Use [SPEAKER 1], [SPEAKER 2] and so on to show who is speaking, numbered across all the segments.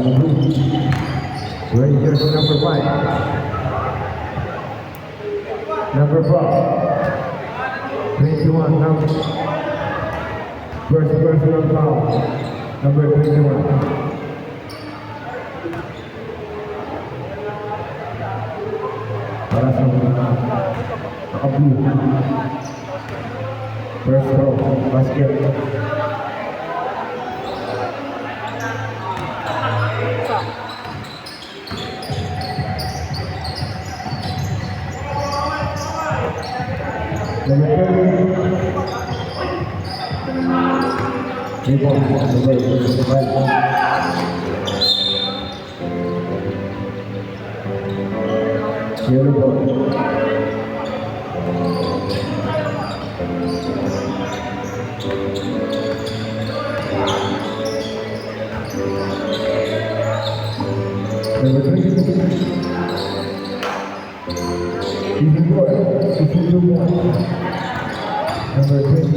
[SPEAKER 1] Wearing jersey number 5. Number 4. 21. First personal foul. Number 21. Para sa mga naka-blue. First row, basket. Number 30. Rebound, number 25. Yellow ball. Number 20. Shooting ball. Number 20.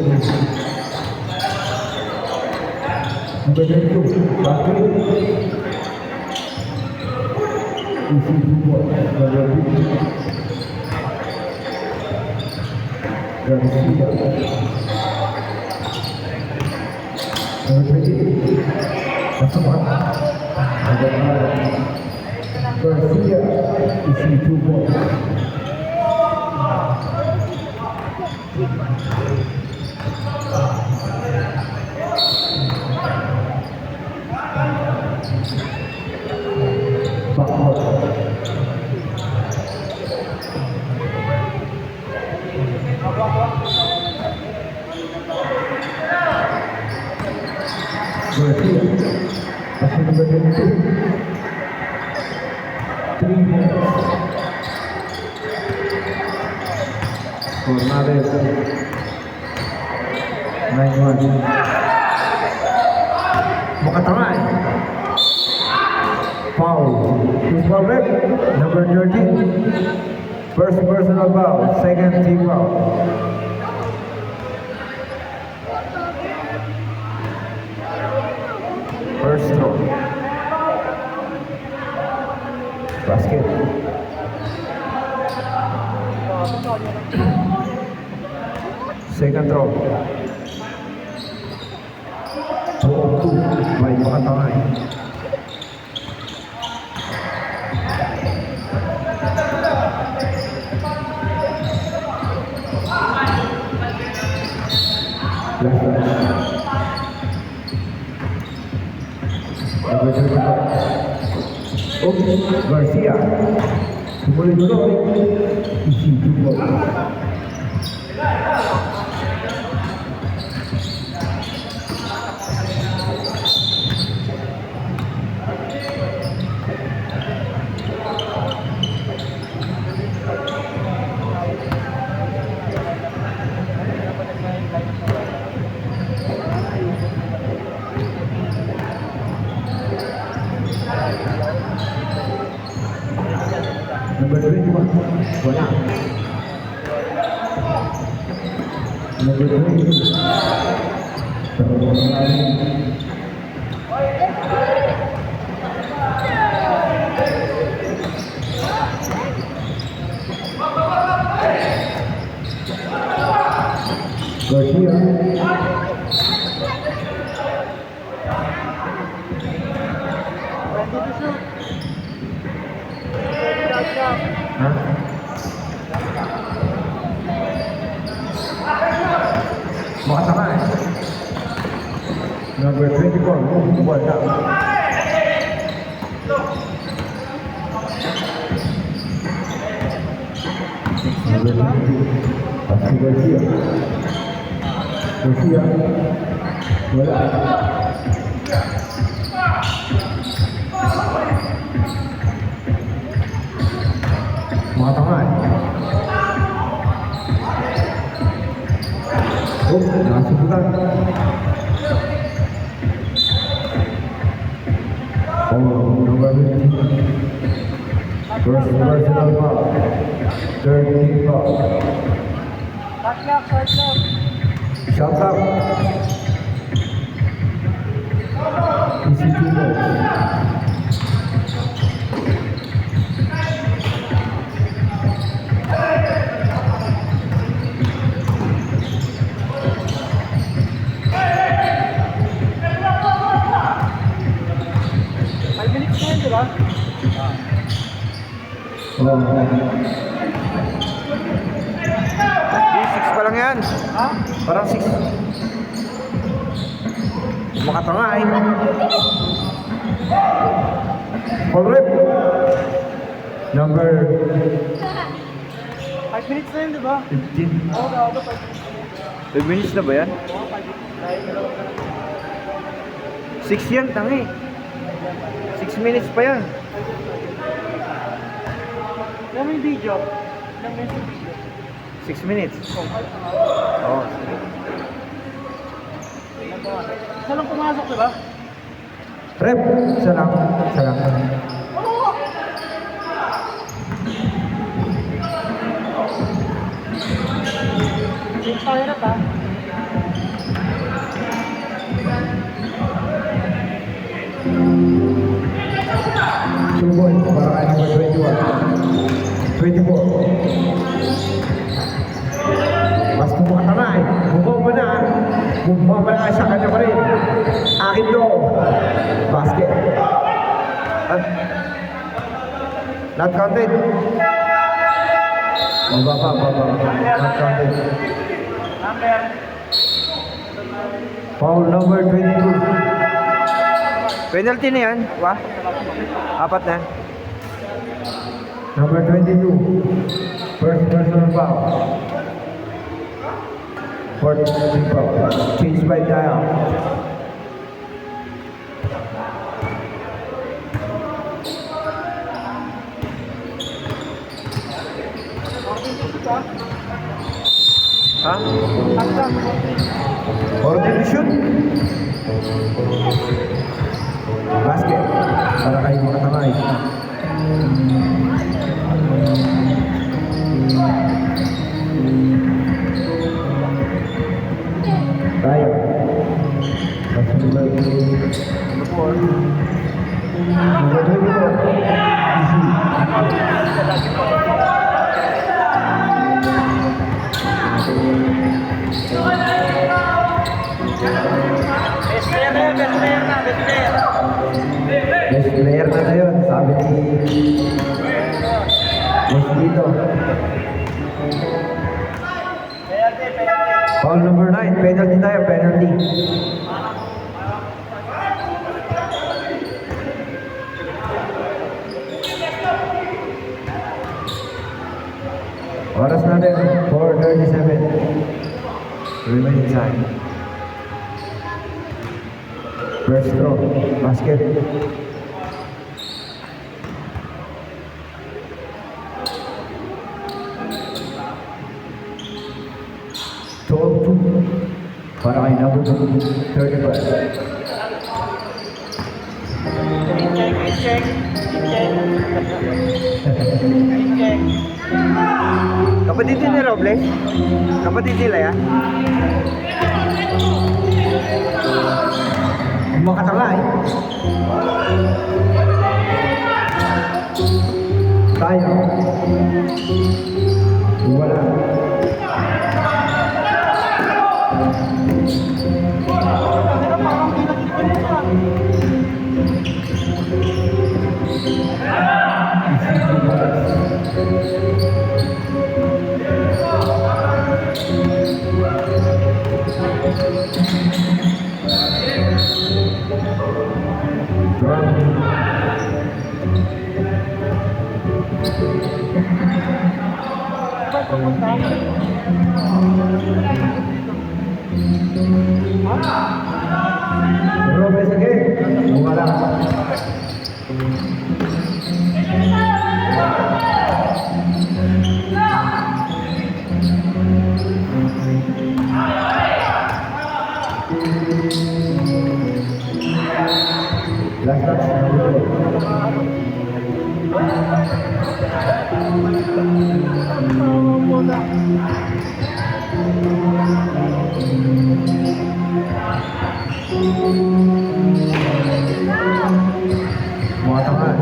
[SPEAKER 1] Number 22. Basket. Shooting ball. Number 50. Garcia. Number 28. Masama. Number 9. Garcia. Shooting ball. Garcia, pasang number 22. 3 minutes. Cornales. 9-1. Makatangay. Foul. Who's foul red? Number 13. First personal foul. Second team foul. First throw. Basket. Second throw. 2-2 by Makatangay. Last one. Number 25. Okay, Garcia. Tuloy-tuloy. Isi 2 balls. Number 21, wala. Number 20, Garcia. Makatangay. Number 24, buwan na. Number 22, Pasi Garcia. Garcia. Wala. Makatangay. Oh, nasubutan. Oh, number 15. First personal foul. Third team foul. Shot up. Easy 2 balls. Oh.
[SPEAKER 2] Di, 6 pa lang yan.
[SPEAKER 3] Ha?
[SPEAKER 2] Parang 6. Makatanga eh.
[SPEAKER 1] Ball rep. Number
[SPEAKER 3] 5 minutes na yun, di ba?
[SPEAKER 1] 15.
[SPEAKER 3] Oo, ako 5 minutes.
[SPEAKER 2] 5 minutes na ba yan?
[SPEAKER 3] Oo, 5 minutes. Dahil dalawa ka lang.
[SPEAKER 2] 6 yan, tangi. 6 minutes pa yan.
[SPEAKER 3] Ilan mo yung video? Ilang minutes yung video?
[SPEAKER 2] 6 minutes.
[SPEAKER 3] Oh, 5 na.
[SPEAKER 2] Oo.
[SPEAKER 3] Ilan ba? Isa lang pumasok, di ba?
[SPEAKER 1] Rep. Isa lang. Isa lang.
[SPEAKER 3] Hindi tayo na ta.
[SPEAKER 1] Two points para kay number 21. 24. Mas tumakatanga eh. Bumaba na sa kanya pa rin. Akin do. Basket.
[SPEAKER 2] Not counted.
[SPEAKER 1] Baba. Not counted.
[SPEAKER 3] Number.
[SPEAKER 1] Foul number 22.
[SPEAKER 2] Penalty na yan. Wa? 4 na.
[SPEAKER 1] Number 22. First personal foul. Fourth personal foul. Changed by Dial.
[SPEAKER 2] Ha?
[SPEAKER 1] Order to shoot. Basket. Para kayo makatangay. Tayo. Number 24.
[SPEAKER 3] Best player na yun, best player na, best player.
[SPEAKER 1] Best player na yun, sabi ni Boss dito.
[SPEAKER 3] Penalty.
[SPEAKER 1] Foul number 9, penalty tayo, penalty. Oras natin, 4:37. Remaining time. First throw, basket. Two para kay number 35.
[SPEAKER 3] Check.
[SPEAKER 2] Kapatid din ni Robles? Kapatid nila ya?
[SPEAKER 1] Makatangay. Tayo. Wala. Robes again. Wala. Last touch. Mga tangan.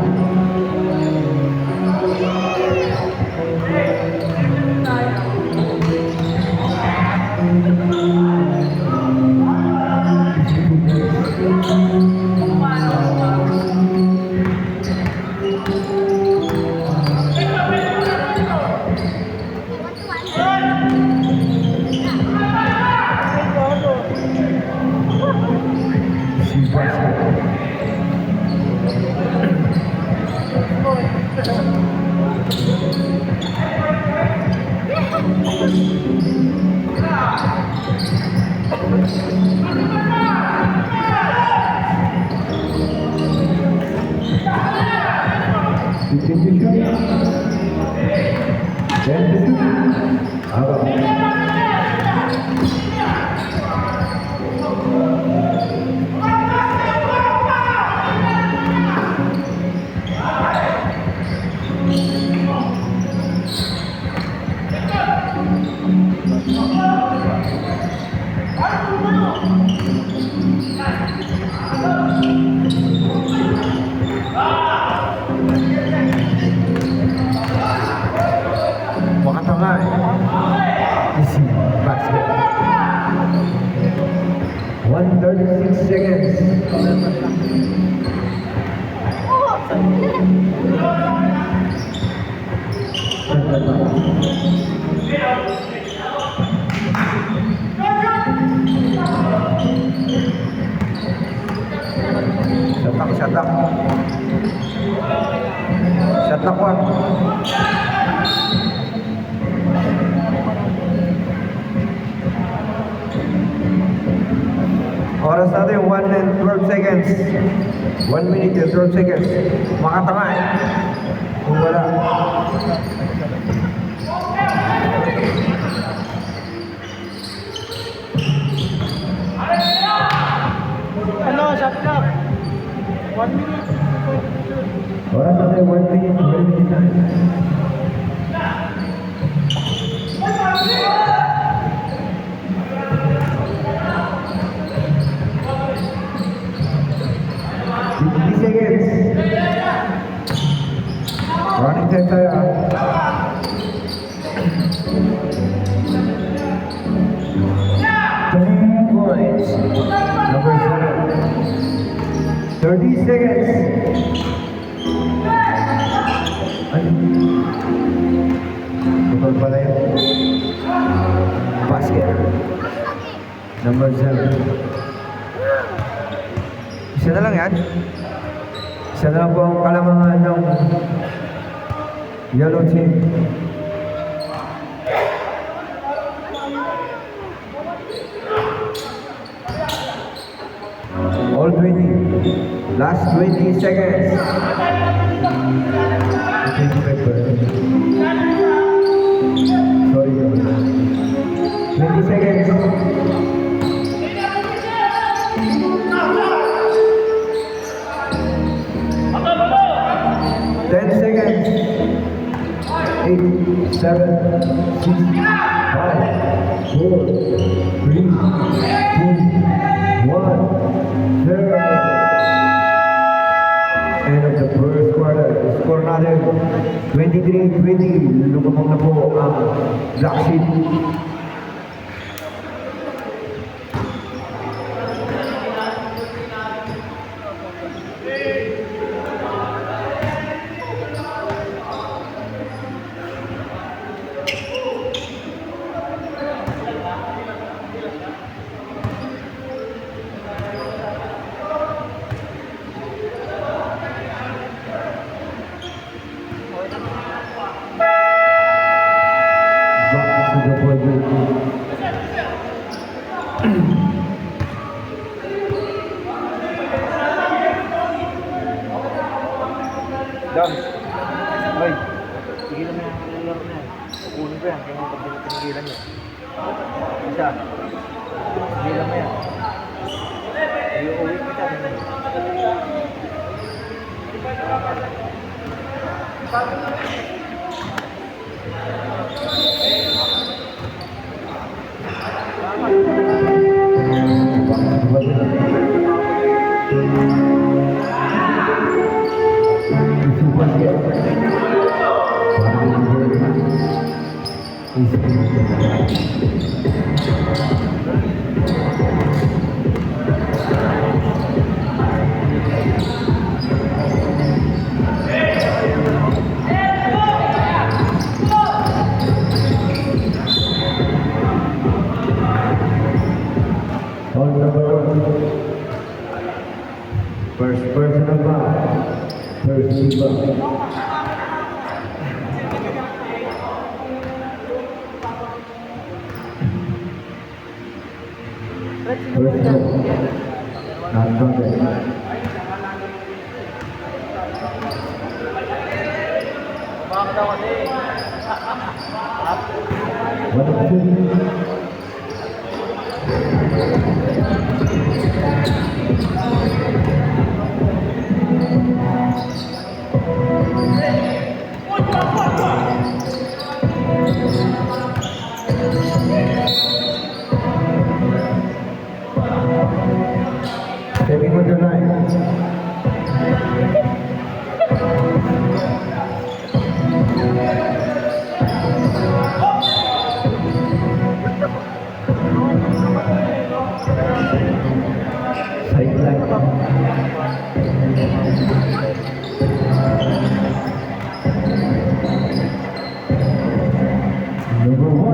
[SPEAKER 1] Makatanga eh. Easy basket. 136 seconds. Shot up. Shot up one. Oras natin 1 and 12 seconds. 1 minute and 12 seconds. Makatanga eh. Kung wala.
[SPEAKER 3] Ano, shot clock. 1 minute.
[SPEAKER 1] Oras natin 1 minute 29. Seconds. Running time tayo ah. Points. Number 7. 30 seconds. Total pala yun. Basket. Number 7.
[SPEAKER 2] Isa na lang yan.
[SPEAKER 1] Isa na lang po ang kalamangan ng yellow team. All 20. Last 20 seconds. 25%. Sorry. 20 seconds. 10 seconds. 8, 7, 6, 5, 4, 3, 2, 1, 0. End of the first quarter. Score natin 23-20. Lumabang na po ang Black Sheep.
[SPEAKER 2] Dam. Hoy. Tigilan mo yung laro na yan. Kukunin ko yan. Kaya pag tinigilan nyo. Isa. Tigilan mo yan. I-uwi kita.
[SPEAKER 1] First go. Not counted.
[SPEAKER 2] Baka daw kasi.
[SPEAKER 1] 1-2. Stepping on the line. Sideline. Number 1.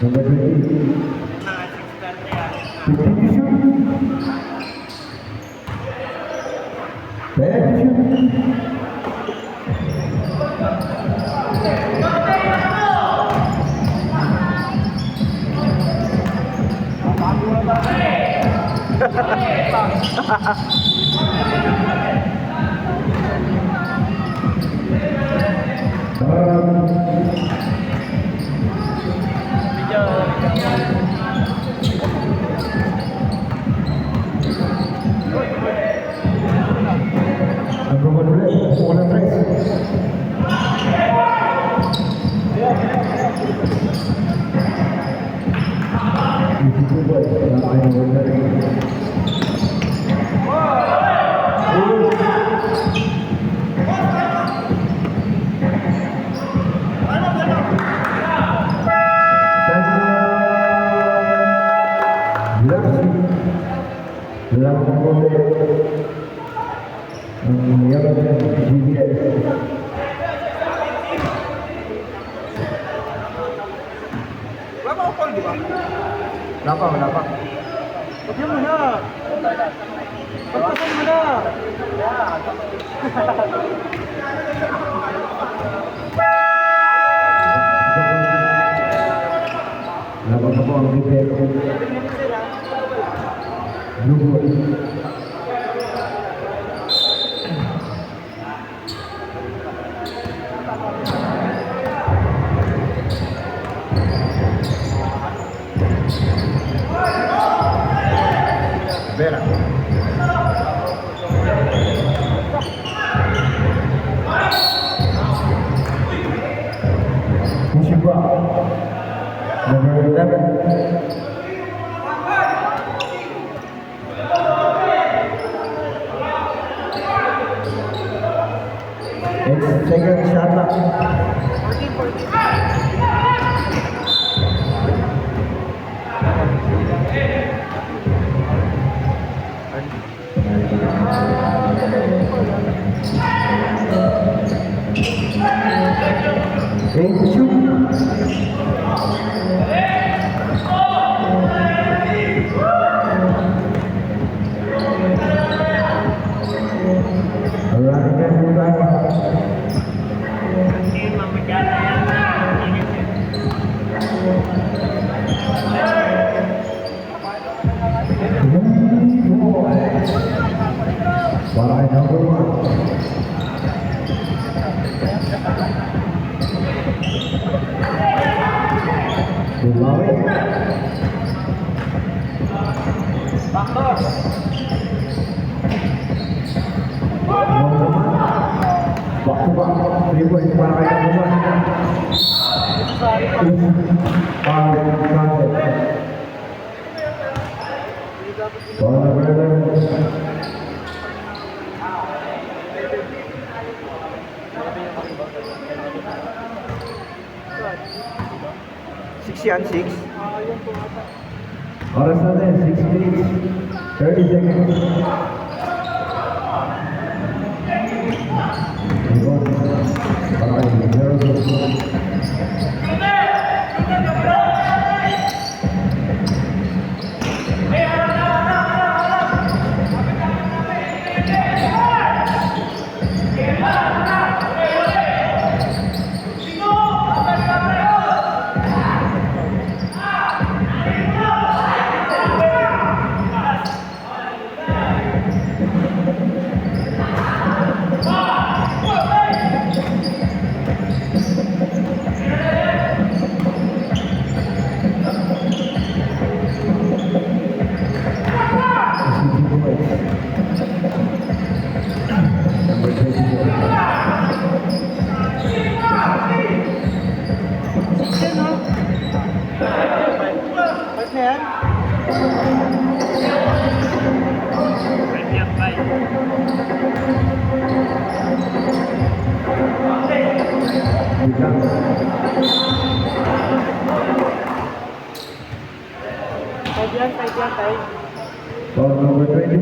[SPEAKER 1] Number 20. 15 to shoot. 10 to shoot. Number 1 ulit, walang tres. Easy to boy, wala kayo ng wala rin.
[SPEAKER 3] Wala pa ako call, di ba?
[SPEAKER 1] Wala pa.
[SPEAKER 3] Pagyan mo na. Pagpasan mo na.
[SPEAKER 1] Laban na po ang repair. Blue ball. Vera. Pushing back. Number 11. 8 seconds shot clock. Eight shoot. Alright, again, we're back. By number 1. Bumawi. Back to back. 3 points para kay number 1. Ball number 11.
[SPEAKER 3] Yan, 6.
[SPEAKER 1] Oras natin, 6 minutes, 30 seconds. Rebound. Okay, 0-2.
[SPEAKER 3] yan?
[SPEAKER 1] Good lang.
[SPEAKER 3] Five yan, tayo.
[SPEAKER 1] Foul number 24.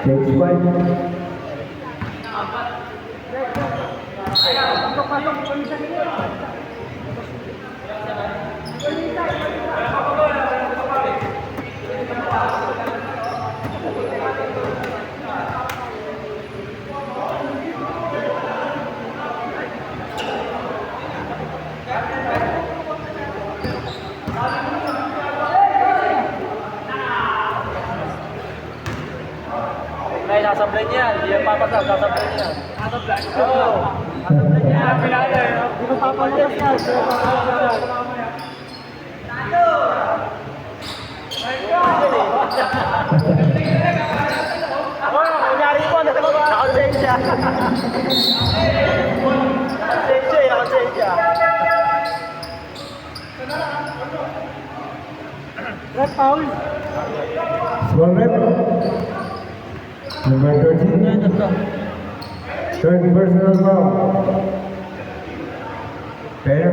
[SPEAKER 1] Takes 5.
[SPEAKER 2] Ay, sasablay niya. Hindi yan papasal. Sasablay niya. Oo. Sasablay niya. Pinala eh.
[SPEAKER 3] Hindi ko papalas yan.
[SPEAKER 2] Kunyari po. Nakonsensya. Nakonsensya.
[SPEAKER 3] Red foul.
[SPEAKER 1] Small rep. Number 13. Third personal foul. Fair.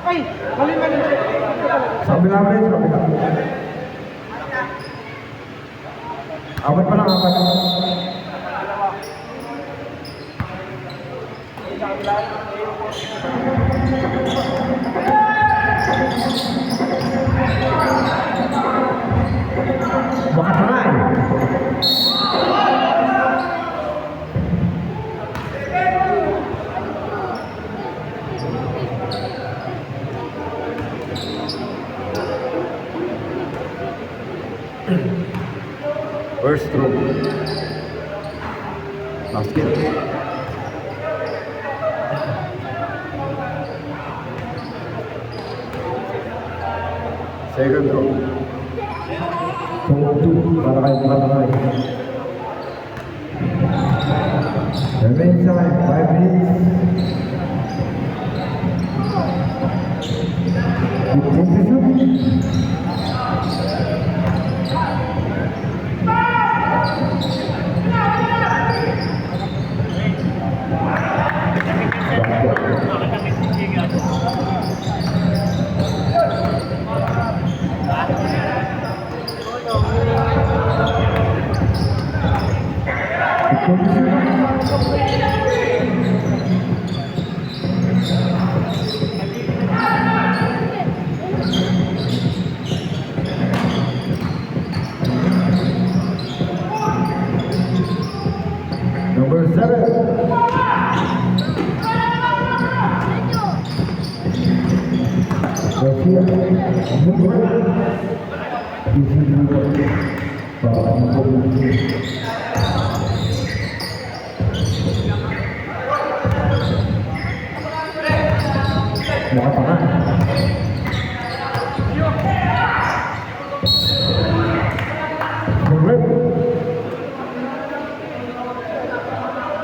[SPEAKER 3] Ay, mali.
[SPEAKER 1] Sa kabila pa rin, sa kabila. Apat pa lang, apat. Baka tangay. First throw. Basket. Second throw. Kung 2 para kay Patangay. Remain time, 5 minutes. 15 to shoot. Number 7. Garcia,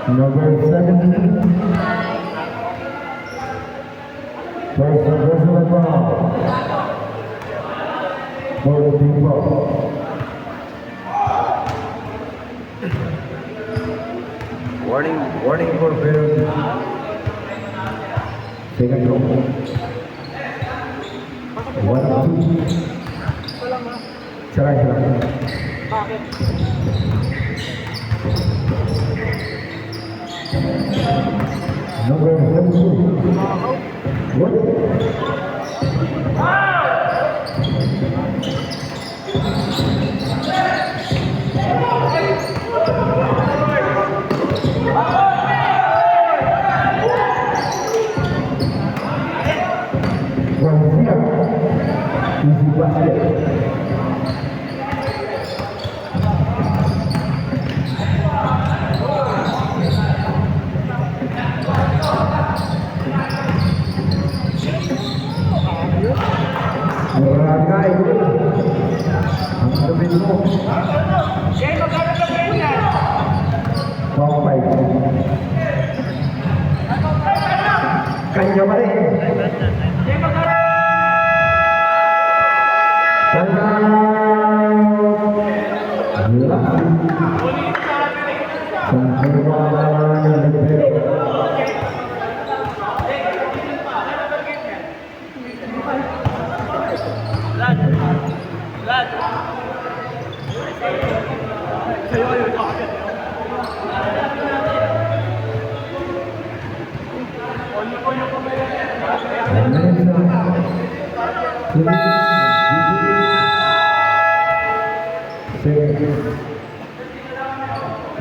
[SPEAKER 1] Number 17. Personal foul. For the team foul. Warning for penalty. Second row. 1-2. Saray.
[SPEAKER 3] Bakit?
[SPEAKER 1] Number 72. What? Garcia. Easy basket. Barangay. Ang sabihin mo. Top 5. niyo pa rin.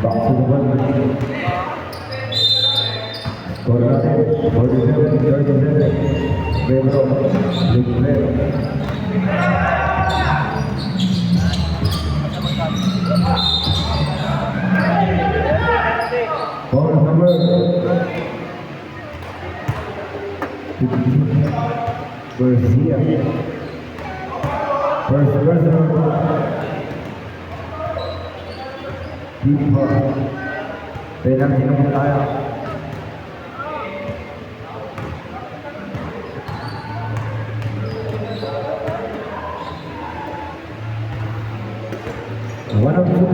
[SPEAKER 1] Back to the one. Score natin, 47-37. Pedro, Liglero. Ball number 15. Garcia. First personal. Keeper. Penalty naman tayo. One of two.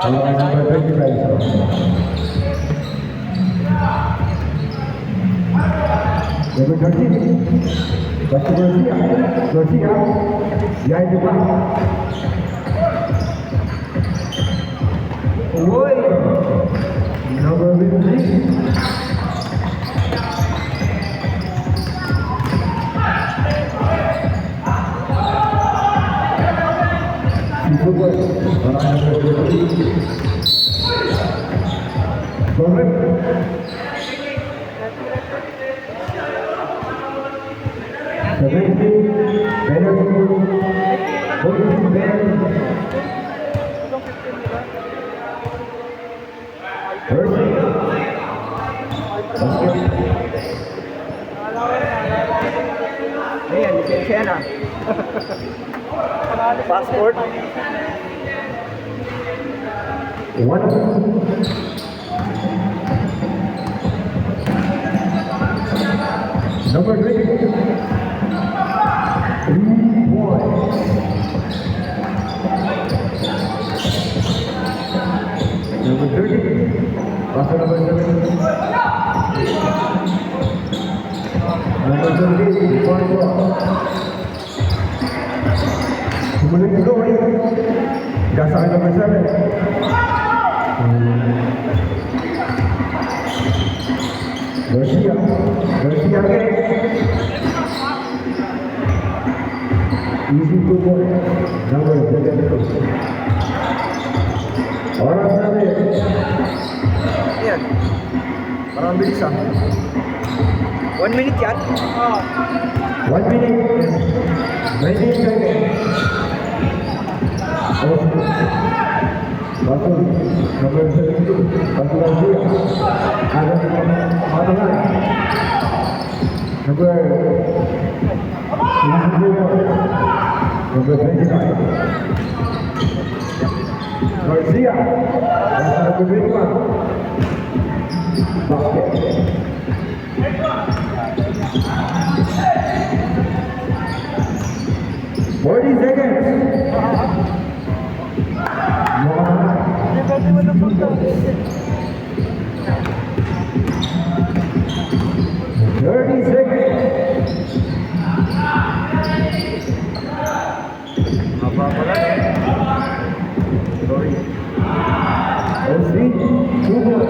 [SPEAKER 1] Number 25. Number 13. Back to Garcia. Garcia. Behind the back. Boy. Number 15. Football. Correct.
[SPEAKER 2] Ayan, lisensya na. Passport.
[SPEAKER 1] One. Number 3. 3 points. Number 30. Passer number 7. Number 28. Point block. Kemudian juga dasar number 7. Garcia. Garcia again. Easy 2 points. Number 32. Orang namin.
[SPEAKER 2] Ayan. Parang bilis ah. 1 minute yan.
[SPEAKER 1] 1 minute. 19 seconds. Batul. Number 72. Batul Garcia. Ada di patungan. Number 25. Garcia. Number 21. Basket. Forty seconds. 30 seconds.
[SPEAKER 2] Haba pala. Sorry.
[SPEAKER 1] Let's see. 2 more.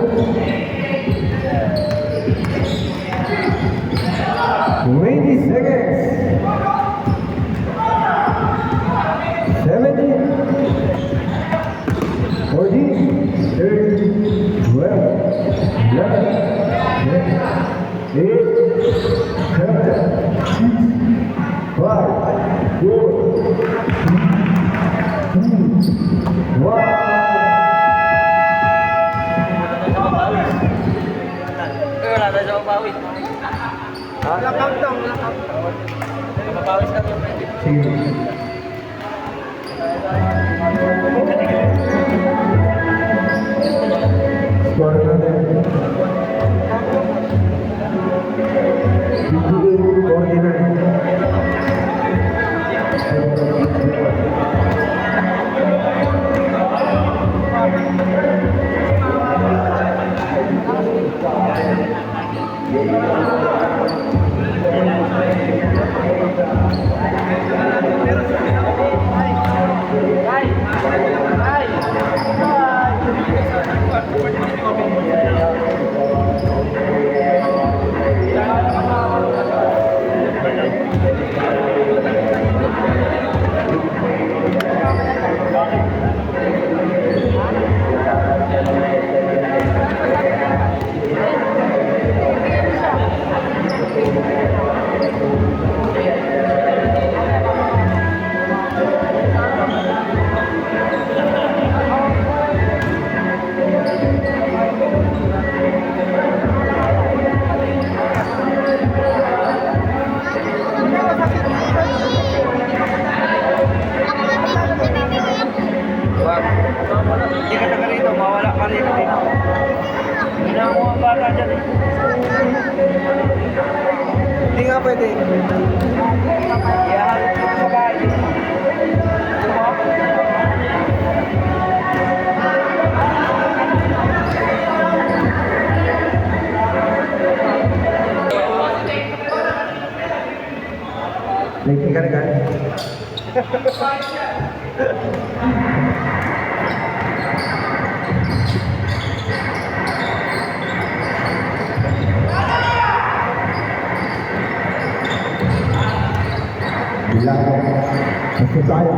[SPEAKER 1] 20 seconds. 17. 14. 13. 12. 11. 10. 8. 7. 6. 5. 4. 3. 2. 1.
[SPEAKER 2] Wala tayo sa mapawis. Wala countdown, wala countdown. Mapawis ka to.
[SPEAKER 1] Sige. Score natin.
[SPEAKER 2] Wag. Hindi ka taga rito, mawala ka rito dito. Hindi na ako ang bata dyan eh.
[SPEAKER 1] Hindi nga pwede.
[SPEAKER 2] Iyahalin ko sa bahay. Ano mo?
[SPEAKER 1] Lagi ka na gan. Bilang masih saya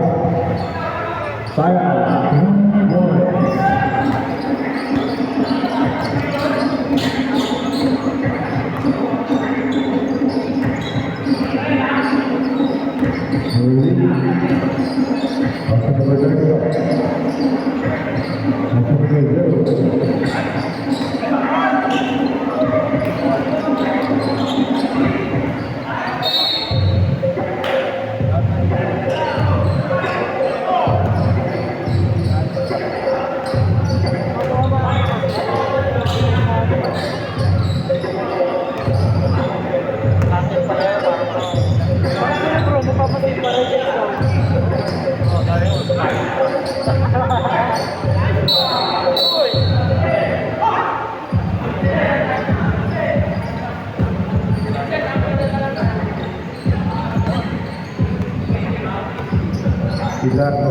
[SPEAKER 3] Bro, mapapatay pa rin siya.
[SPEAKER 1] Bilardo.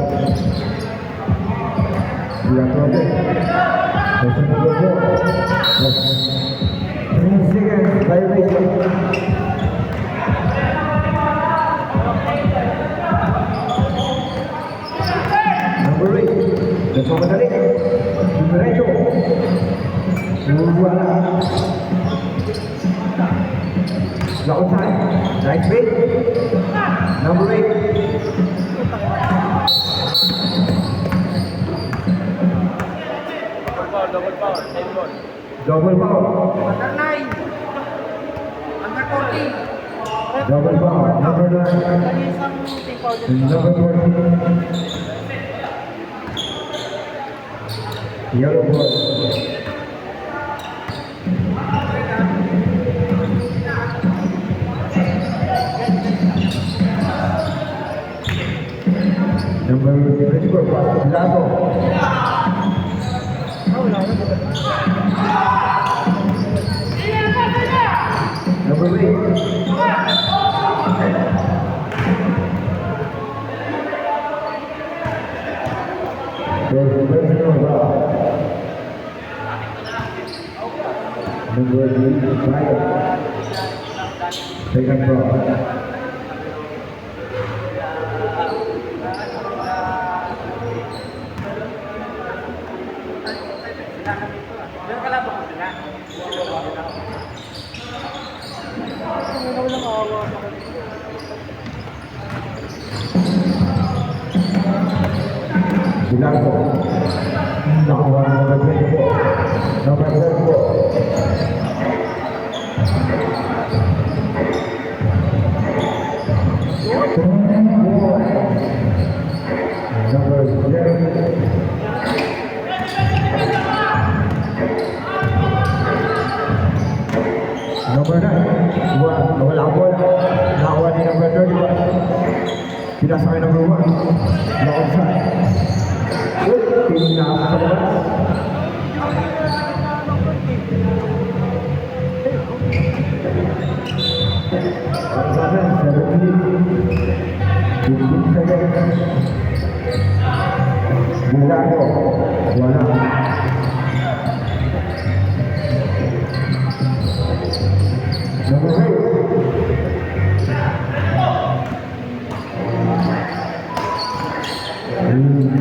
[SPEAKER 1] Bilardo oke. Seconds, violation. Number 8. Nagmamadali. Diretso. Nuluwa na. Lakot side. Nice bait. Number 8. Double foul.
[SPEAKER 3] Under 9. Under 14.
[SPEAKER 1] Double foul. Number 9.
[SPEAKER 3] Lagi isang team foul dyan.
[SPEAKER 1] Number 14. Yellow ball. Number 24. Lago. Number 8. Number 5. Second ball.
[SPEAKER 3] Walang awa.
[SPEAKER 1] Bilardo. Nakuha ng number 24. Number 34. Number 11. Number 9. Wala ang bola. Nakuha ni number 31. Pinasakay number 1. Lock side. Piling na sa labas. Ang sana, 17. 15 seconds. Milano. Wala. Number 8.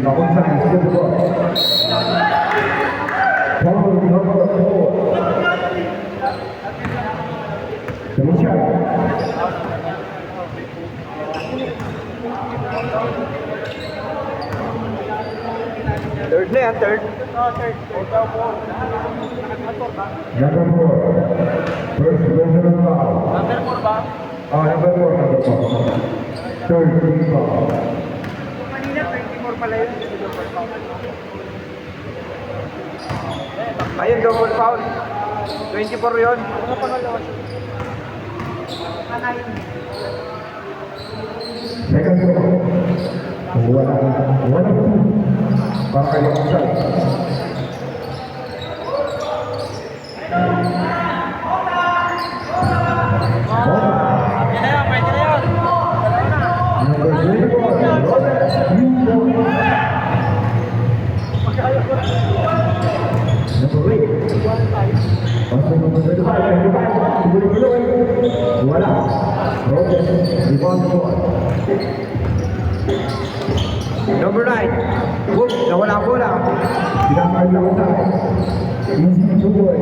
[SPEAKER 1] Ako sa isip ko. Foul number 4. Commission.
[SPEAKER 2] Third na yan, third.
[SPEAKER 1] Number 4. First personal foul.
[SPEAKER 2] Number 4 ba?
[SPEAKER 1] Number 4. Third team foul.
[SPEAKER 3] Kanina, 24 pala yun.
[SPEAKER 2] Ayun, double foul. 24 yun.
[SPEAKER 3] Mga pangalawa siya. Kanayin.
[SPEAKER 1] Second foul. Wala. Para kayo kusay.
[SPEAKER 3] Pwede na yun.
[SPEAKER 1] Number 24. Robert Yuko. Number 8. Pasok number 25. Tuloy-tuloy. Wala. Robert Yuko.
[SPEAKER 2] Number 9. Boom, nawala ang bola.
[SPEAKER 1] Pinakay na kita. Easy tuloy.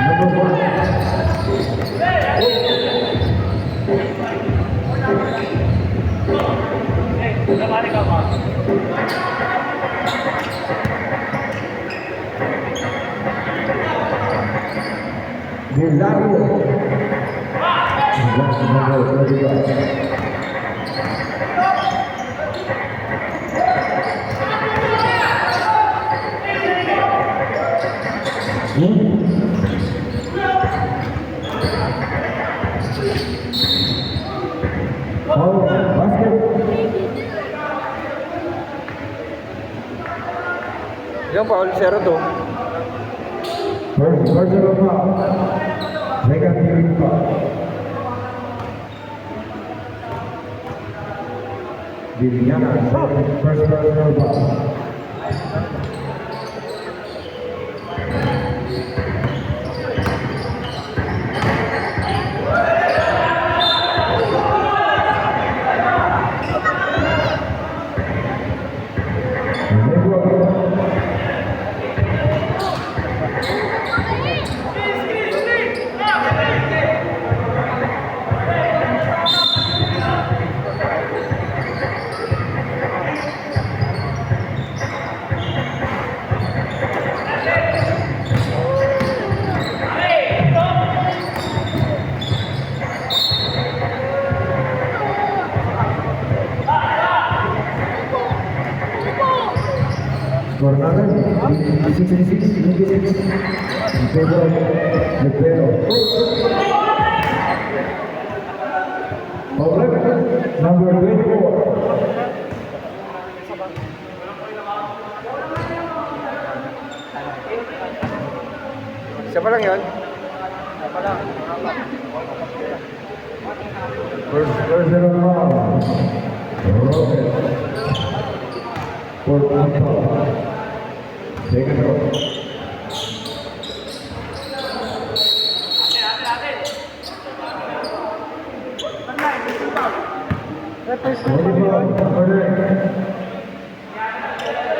[SPEAKER 1] Number 1. Milano. Number 25. Oh, basket.
[SPEAKER 2] Yung foul, 0-2.
[SPEAKER 1] First personal foul. Second team foul. Viviana, first personal foul. Score natin, 66, 26. In favor of Lepero. Number 24.
[SPEAKER 2] Isa pa lang yun.
[SPEAKER 1] First personal foul. Robert. Fourth foul. Second foul.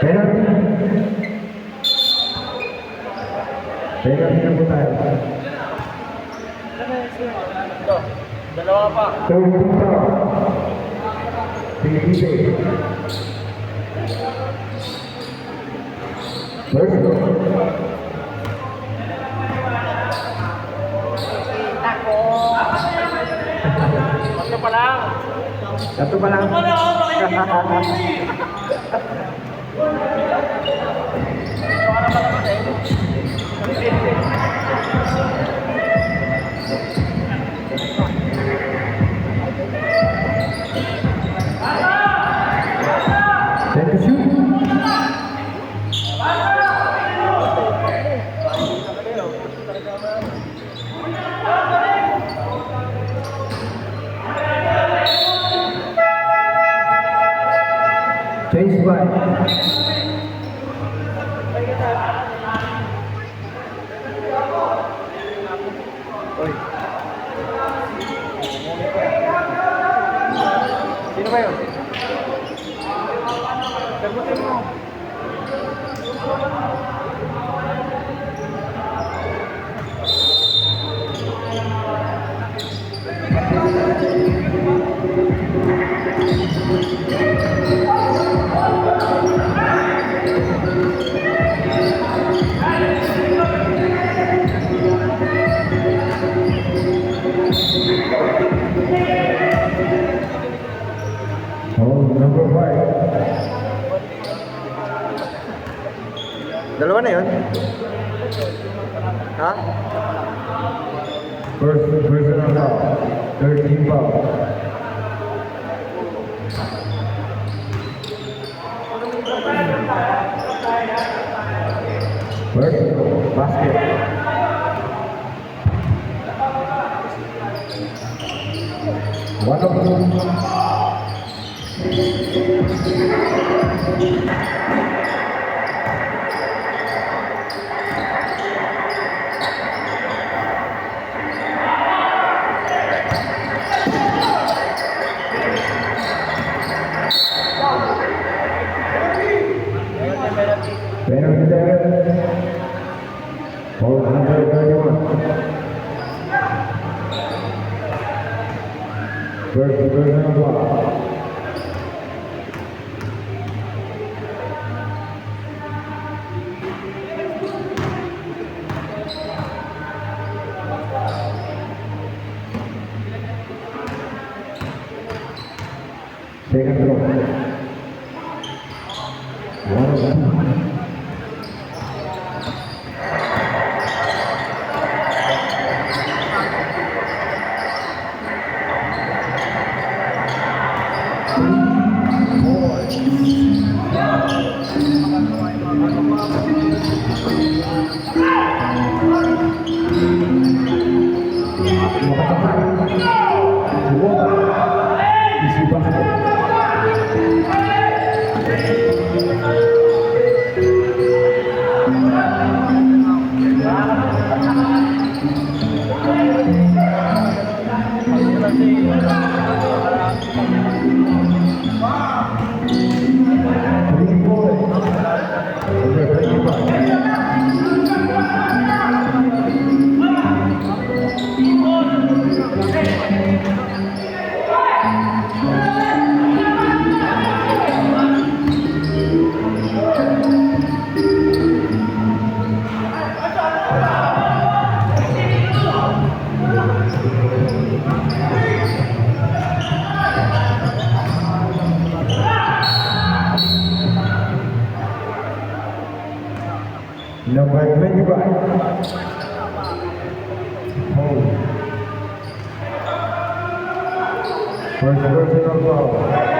[SPEAKER 1] Penalty. Penalty na po tayo.
[SPEAKER 2] Ito, dalawa pa.
[SPEAKER 1] Third foul. Pilipinas. First foul.
[SPEAKER 3] Tako.
[SPEAKER 2] Tatlo pa lang.
[SPEAKER 1] Satu pa lang. Set to shoot. Chase by
[SPEAKER 2] ba yun? Sagutin mo.
[SPEAKER 1] Oh, number 5.
[SPEAKER 2] Dalawa na yun? Ha?
[SPEAKER 1] First personal foul. 13 foul. Personal basket. One of them. Penalty taken. Foul number 31. First personal foul. Second throw. One of them. Isi basket. Three points. Number 25. Number 25. Hold. First personal foul.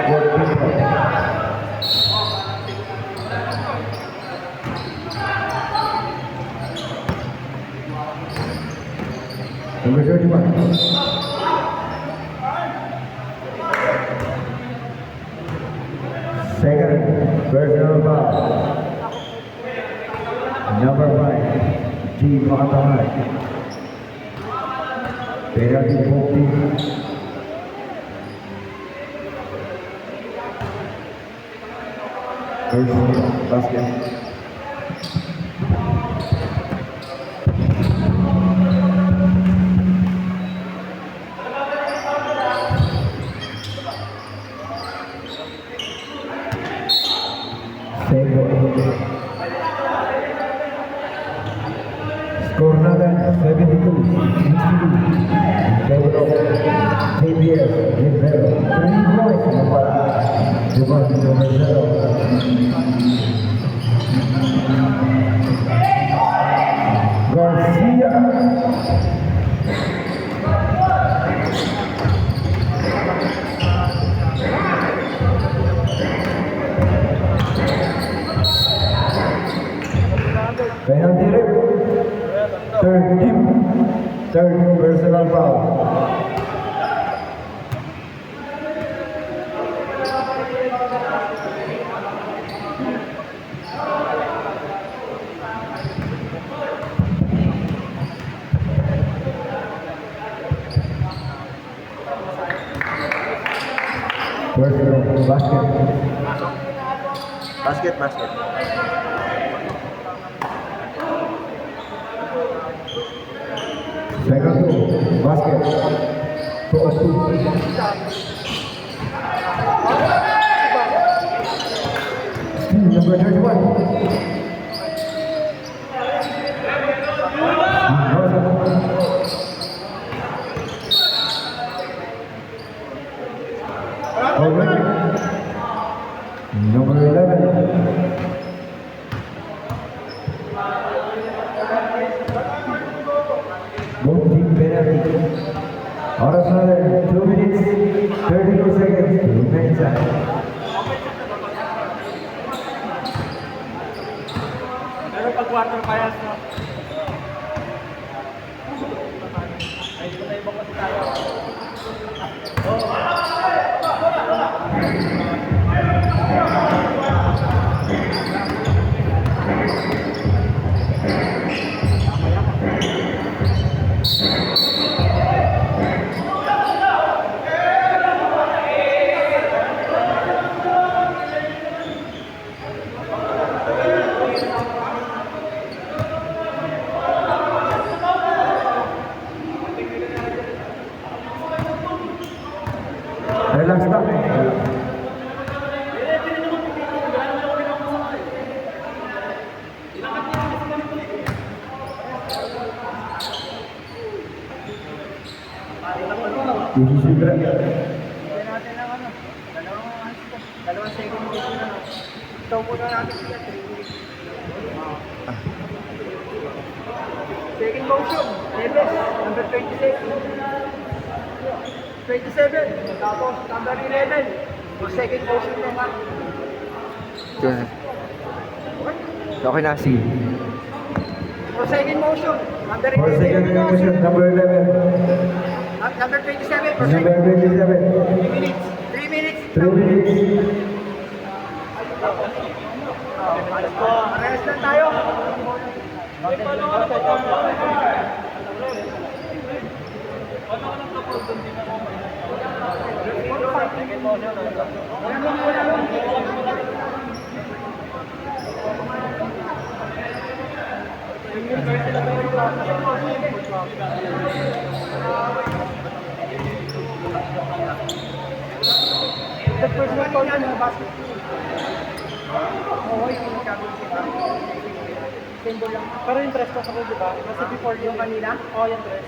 [SPEAKER 1] 14 points. Number 31. Second personal foul. Number 5, G. Makatangan. Penalty 14. First basket. Score natin 72-62 in favor of KBS Rivero. 3 points na para Devon Rivero. Garcia. Penalty rip. Third personal foul. First basket.
[SPEAKER 2] Basket, basket.
[SPEAKER 1] Second two, basket. 2-2. Number 31. Already. Number 11. Both team penalty. Out of 2 minutes, 32 seconds to remain inside.
[SPEAKER 3] Pero pag quarter finals na. Ay, di ba na ibang kasi tayo?
[SPEAKER 1] Relax lang. Isisigla.
[SPEAKER 3] Bigyan natin ng ano, dalawang second game na. Ito muna natin sila, 3 minutes. Second motion, Neves, number 27. 27, tapos number 11. Second motion naman.
[SPEAKER 2] Okay na, sige.
[SPEAKER 3] For second motion, number
[SPEAKER 1] For
[SPEAKER 3] 11.
[SPEAKER 1] second motion, number 11.
[SPEAKER 3] Number 27, for
[SPEAKER 1] Number
[SPEAKER 3] second.
[SPEAKER 1] 27.
[SPEAKER 3] 3 minutes. 3 minutes.
[SPEAKER 1] 3 minutes.
[SPEAKER 3] Parehas lang tayo. The first one call na basket. Oo, yung gagawin kita. Symbol lang. Pero yung dress ko sa di ba? Kasi before yung kanina? Oo, yung dress.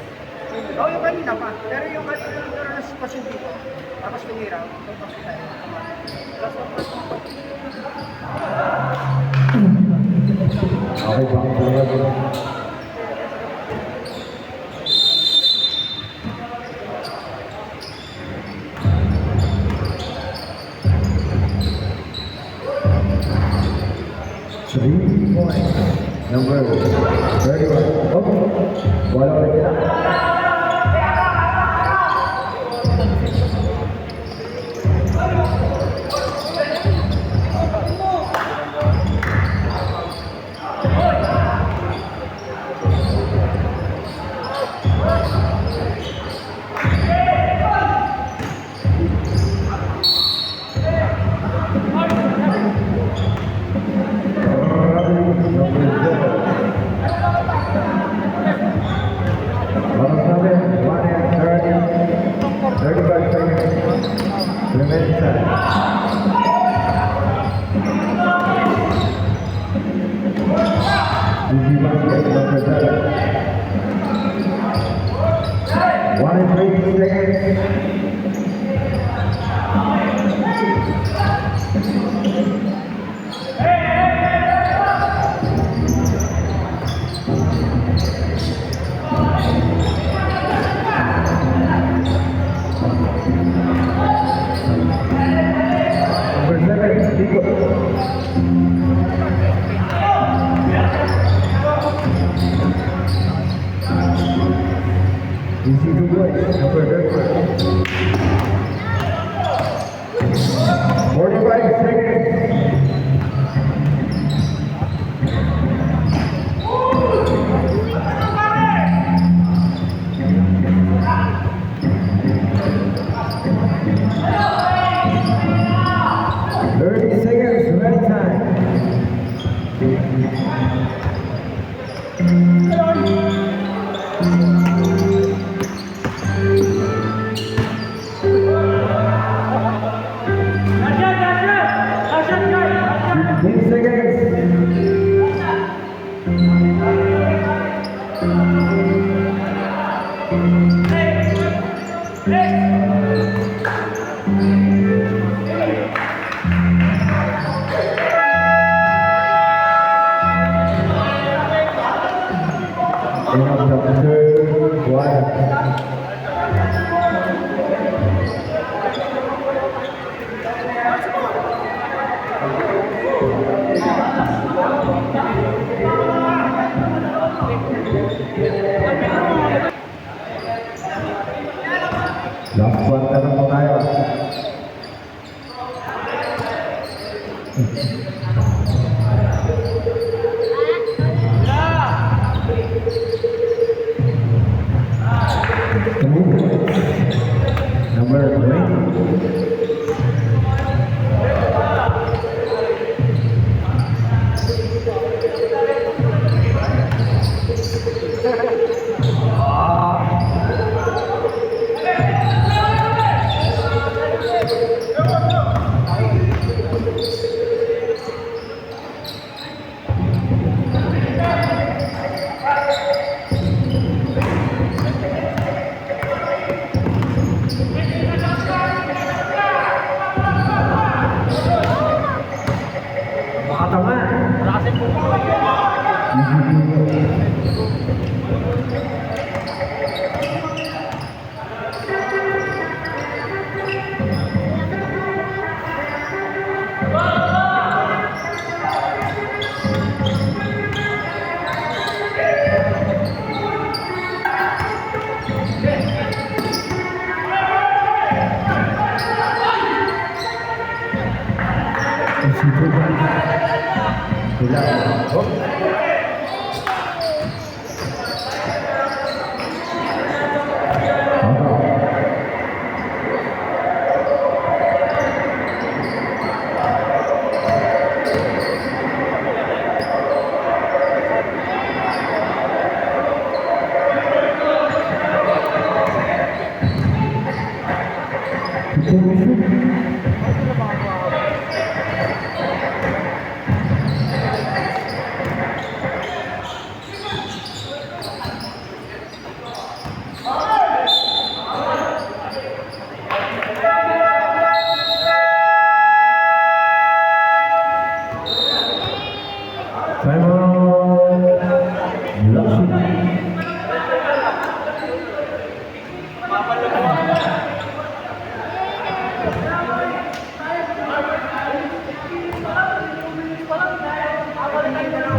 [SPEAKER 3] Oo, yung kanina pa. Pero yung kanina na sitwasyon dito. Tapos tumira.
[SPEAKER 1] Okay, bakit? Number 31. Oh, wala ulit sila. One and 3 seconds. Number 7, Nico. 15 seconds. End of the third quarter. Last quarter na po tayo. Number 20. Makatama.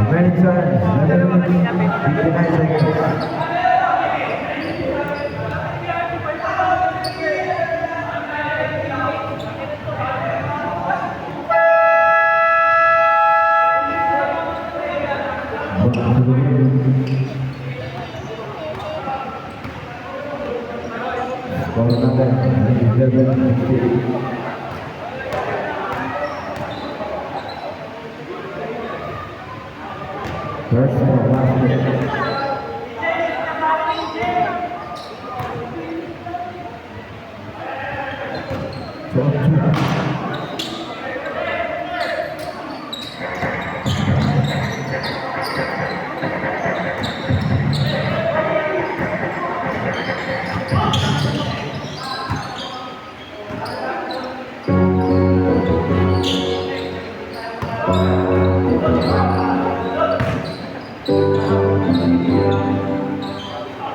[SPEAKER 1] Remaining time, 11 minutes, 59 seconds. Skor natin, 11-58. First and last minute.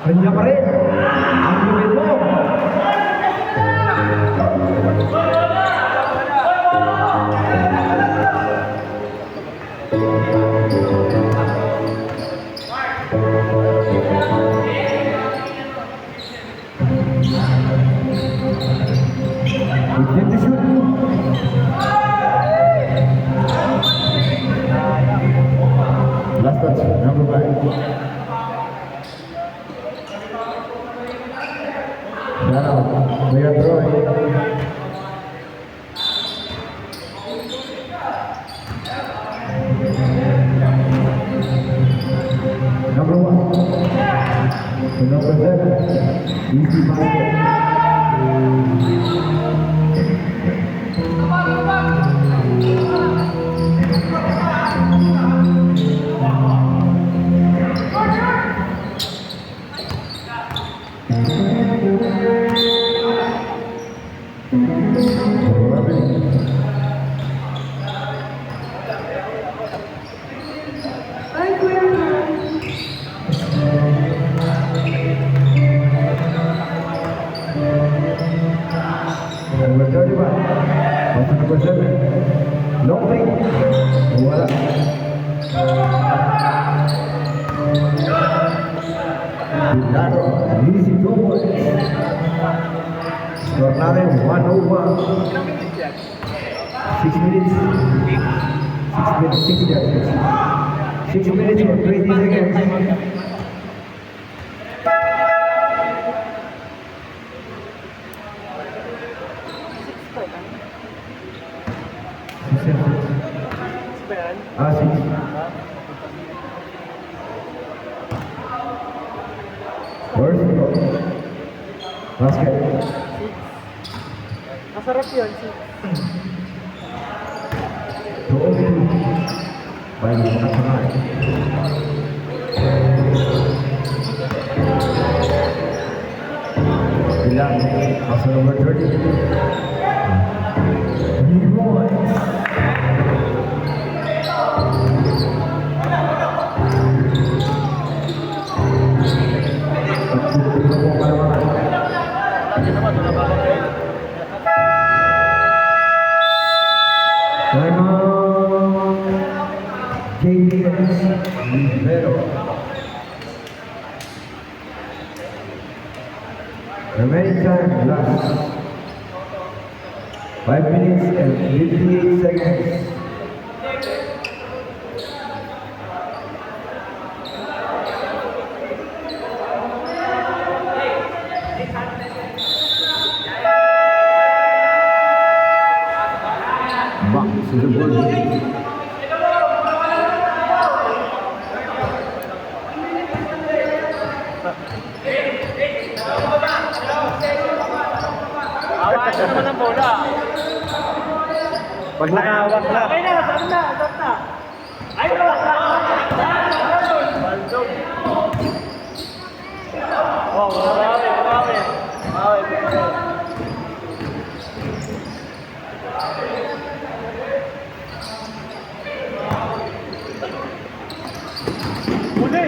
[SPEAKER 1] Kanya pa rin ang limit mo. Begin to shoot. Last touch, number 5. Now, we are throwing. Number 1. To number 7. Easy basket. Score natin 101.
[SPEAKER 3] Ilang minutes yan?
[SPEAKER 1] 6 minutes. 6 minutes or 20 seconds.
[SPEAKER 3] Ba yan?
[SPEAKER 1] Ah, 6. First go. Basket.
[SPEAKER 3] Masarap yun.
[SPEAKER 1] To 2. Baik, tengah. Bilang pasal nomor 30. Leroy. Rivero. Remaining time last 5 minutes and 58 seconds. Back to the ball.
[SPEAKER 3] Awasan naman ang bola.
[SPEAKER 2] Pag nakahawak na.
[SPEAKER 3] Okay na, saan na? Saan na? Ay, wala. Baldog. Oh, marami. Uli!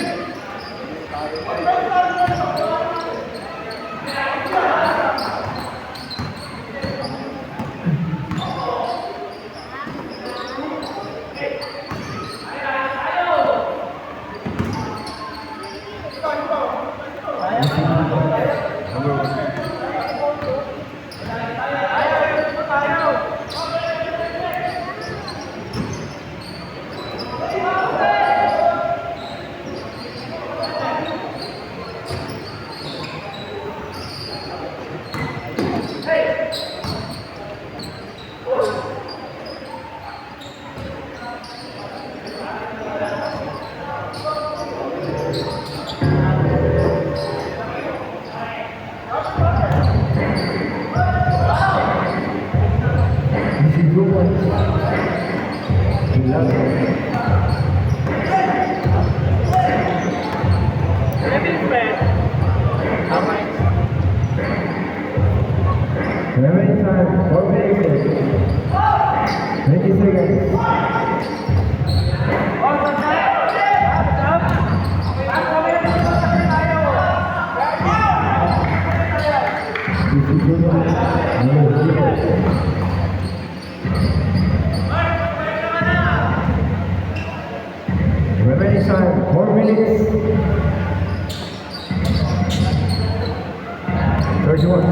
[SPEAKER 3] Remaining time 4 minutes. 20 seconds. Remaining time 4 minutes. 31.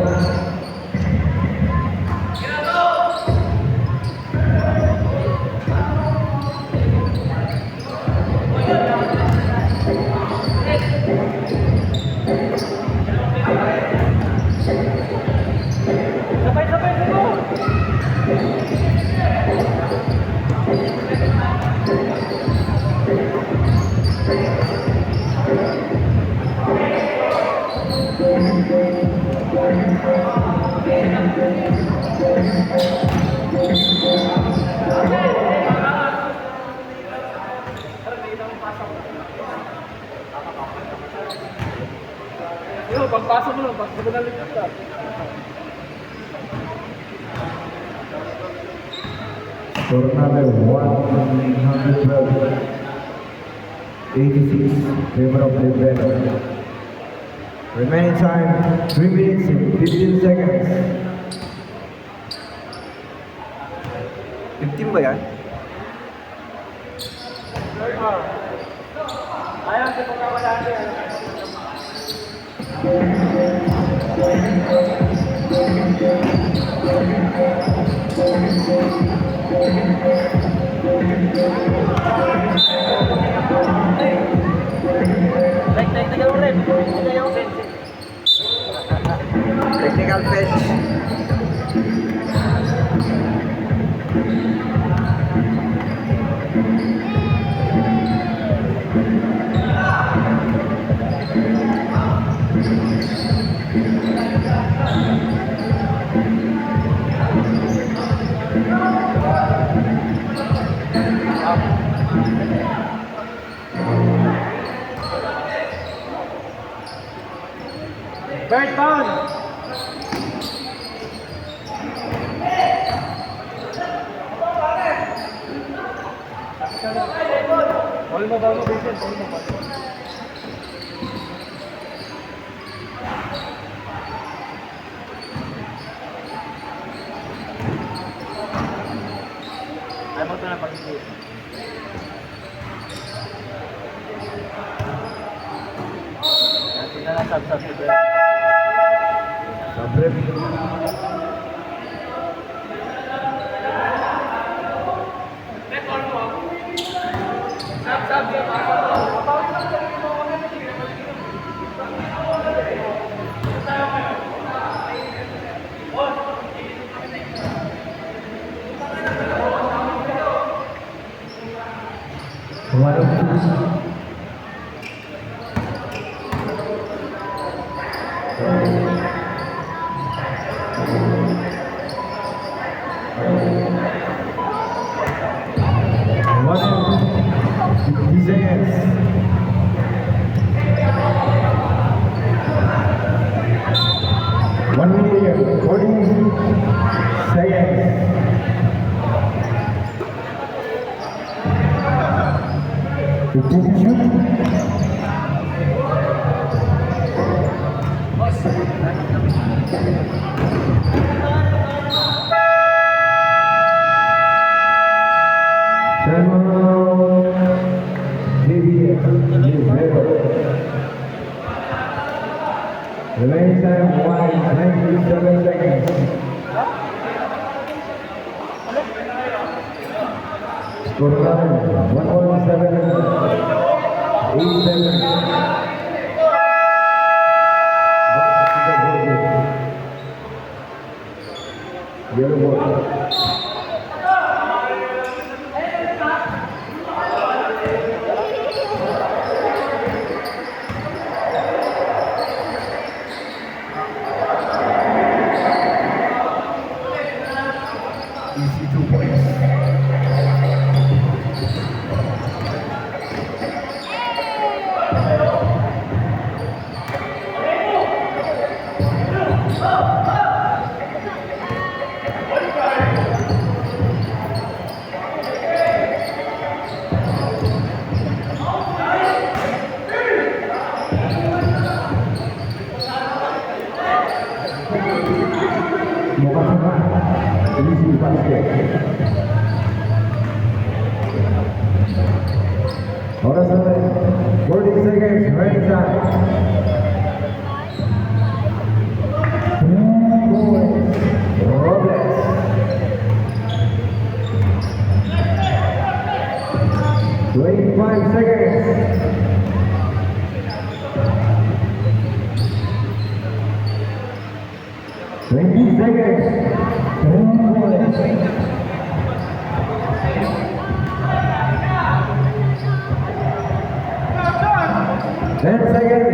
[SPEAKER 2] Yo, pagpasok mo lang, pagpasok mo na ligtas ka.
[SPEAKER 1] Score number 112. 86. Favor of Rivero. Remaining time 3 minutes and 15 seconds.
[SPEAKER 2] 15 ba yan?
[SPEAKER 3] Ayaw, hindi ko kawala siya.
[SPEAKER 2] Tagal mo rin.
[SPEAKER 3] Technical fetch.
[SPEAKER 2] Bird down! Ball mo, Vincent. Ball mo, ball mo. Ay, mo ito na pag-hindi. Natin na lang sab-sab si Bird.
[SPEAKER 1] Sabrep. One of two. Remaining time 1:97 seconds. Score time 1:17.87. Yellow ball. Easy 2 points. Easy basket. Oras natin, 40 seconds, right time. 3 points, Robles. Twenty-five seconds. Twenty seconds. 10 points. 10 seconds.